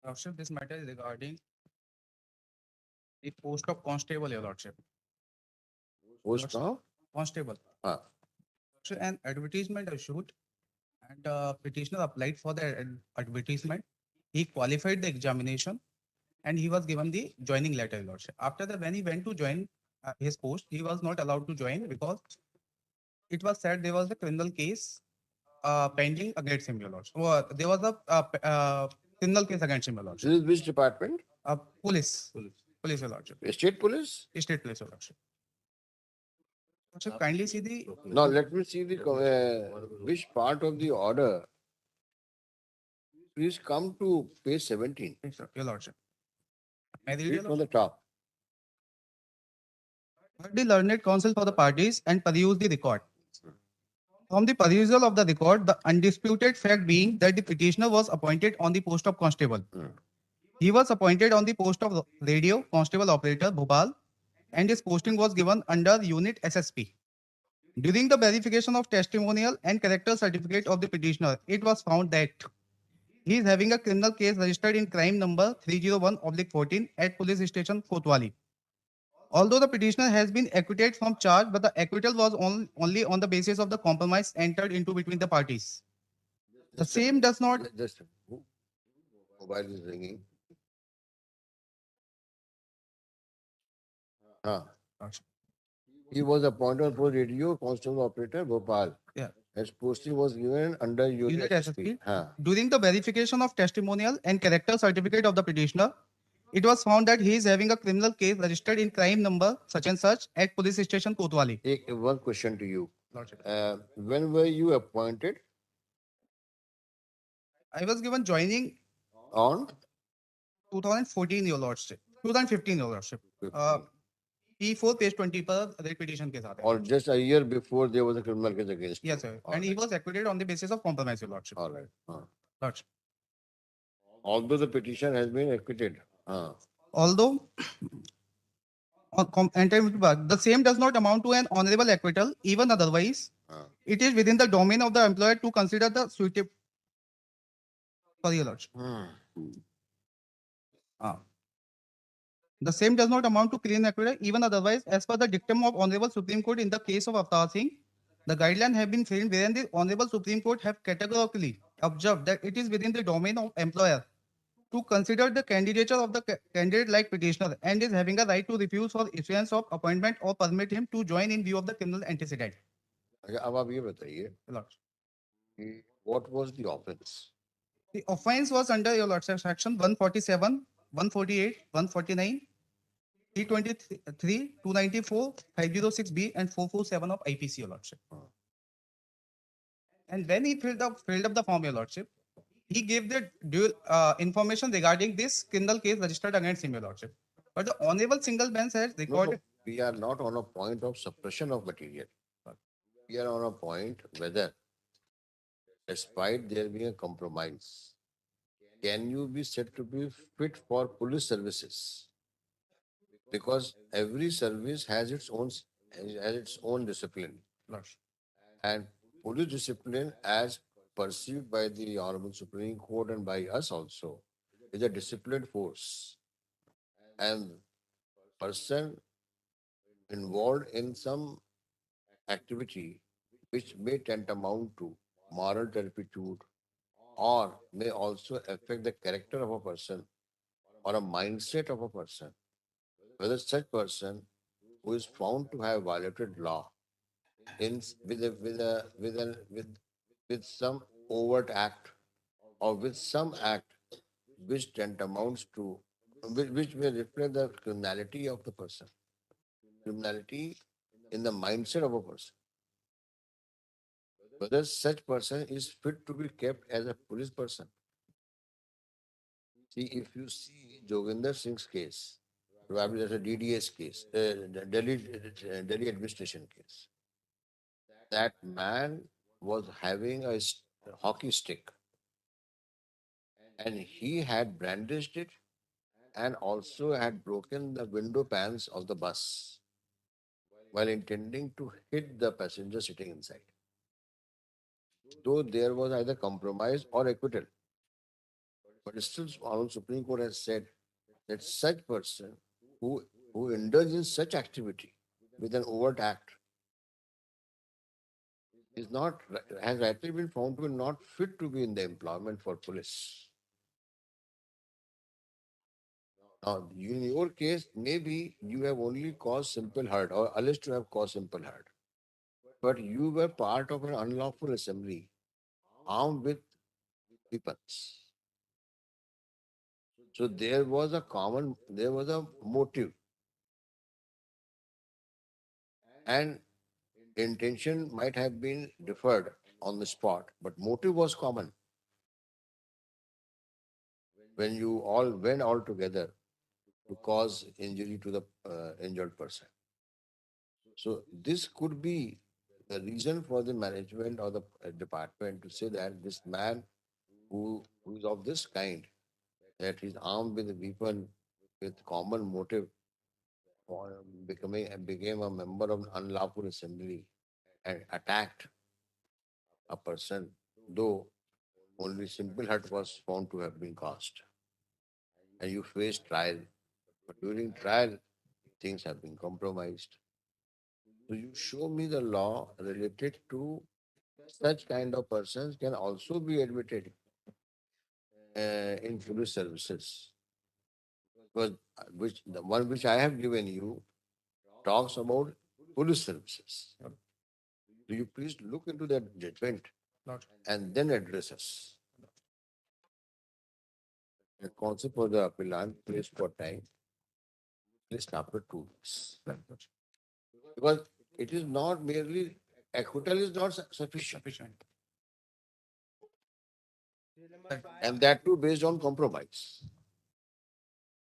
Lordship, this matter is regarding the post of constable, Your Lordship. Post now? Constable. Ah, So an advertisement issued and petitioner applied for the advertisement. He qualified the examination and he was given the joining letter, Your Lordship. After that, when he went to join his post, he was not allowed to join because it was said there was a criminal case pending against him, Your Lordship. There was a criminal case against him, Your Lordship. this is which department? Police. Police, Your Lordship. State police? State police, Your Lordship. Lordship, kindly see the Now let me see the which part of the order. Please come to page 17. Yes, sir, Your Lordship. May I read, Read Your from Lordship? the top. Heard the learned counsel for the parties and peruse the record. From the perusal of the record, the undisputed fact being that the petitioner was appointed on the post of constable. Hmm. He was appointed on the post of radio constable operator Bhopal, and his posting was given under unit SSP. During the verification of testimonial and character certificate of the petitioner, it was found that he is having a criminal case registered in crime number 301/14 at police station Kotwali. Although the petitioner has been acquitted from charge, but the acquittal was only on the basis of the compromise entered into between the parties. The Just a same minute. does not. Just who? Mobile is ringing. Ah. He was appointed for radio constable operator Bhopal. Yeah. His posting was given under Unit unit SSP. SSP. Ah. During the verification of testimonial and character certificate of the petitioner, it was found that he is having a criminal case registered in crime number such and such at police station Kotwali. One question to you. Lordship. When were you appointed? I was given joining On 2014, Your Lordship. 2015, Your Lordship. 15. P4 page 20 पर red petition के साथ है. Or just a year before there was a criminal case against you. Yes, sir. All And he right. was acquitted on the basis of compromise, Your Lordship. All right. Lordship. Although the petition has been acquitted. Although the same does not amount to an honorable acquittal, even otherwise, it is within the domain of the employer to consider the suitable. Sorry, Your Lordship. The same does not amount to clean acquittal, even otherwise, as per the dictum of Honorable Supreme Court in the case of Avtar Singh. The guidelines have been framed wherein the Honorable Supreme Court have categorically observed that it is within the domain of employer to consider the candidature of the candidate like petitioner and is having a right to refuse for issuance of appointment or permit him to join in view of the criminal antecedent. अब आप ये बताइए कि what was the offense? The offense was under Your Lordship section 147, 148, 149, 323, 294, 506B and 447 of IPC, Your Lordship. And when he filled up the form, Your Lordship, he gave the due information regarding this criminal case registered against him, Your Lordship. But the Honorable Single Bench has recorded. No, we are not on a point of suppression of material. We are on a point whether, despite there being a compromise, can you be said to be fit for police services? Because every service has its own discipline. Lordship. And police discipline, as perceived by the Honorable Supreme Court and by us also, is a disciplined force. And person involved in some activity which may tantamount to moral turpitude or may also affect the character of a person or a mindset of a person, whether such person who is found to have violated law in with some overt act or with some act which tantamounts to which may reflect the criminality of the person, criminality in the mindset of a person, whether such person is fit to be kept as a police person. See, if you see Joginder Singh's case, probably that's a DDS case, Delhi administration case. That man was having a hockey stick and he had brandished it and also had broken the window pans of the bus while intending to hit the passenger sitting inside. Though there was either compromise or acquittal, But still, our Supreme Court has said that such person who who indulges in such activity with an overt act is not has rightly been found to be not fit to be in the employment for police. Now, in your case, maybe you have only caused simple hurt or alleged to have caused simple hurt, but you were part of an unlawful assembly armed with weapons. So there was a motive, and intention might have been deferred on the spot, but motive was common when you all went all together to cause injury to the injured person. So this could be the reason for the management or the department to say that this man who is of this kind, that he's armed with a weapon with common motive for became a member of an unlawful assembly and attacked a person, though only simple hurt was found to have been caused. And you face trial. But during trial, things have been compromised. So you show me the law related to such kind of persons can also be admitted in police services. Because the one which I have given you talks about police services. So you please look into that judgment and then address us. The concept for the appellant placed for time placed after 2 weeks. Because it is not merely acquittal is not sufficient. And that too based on compromise.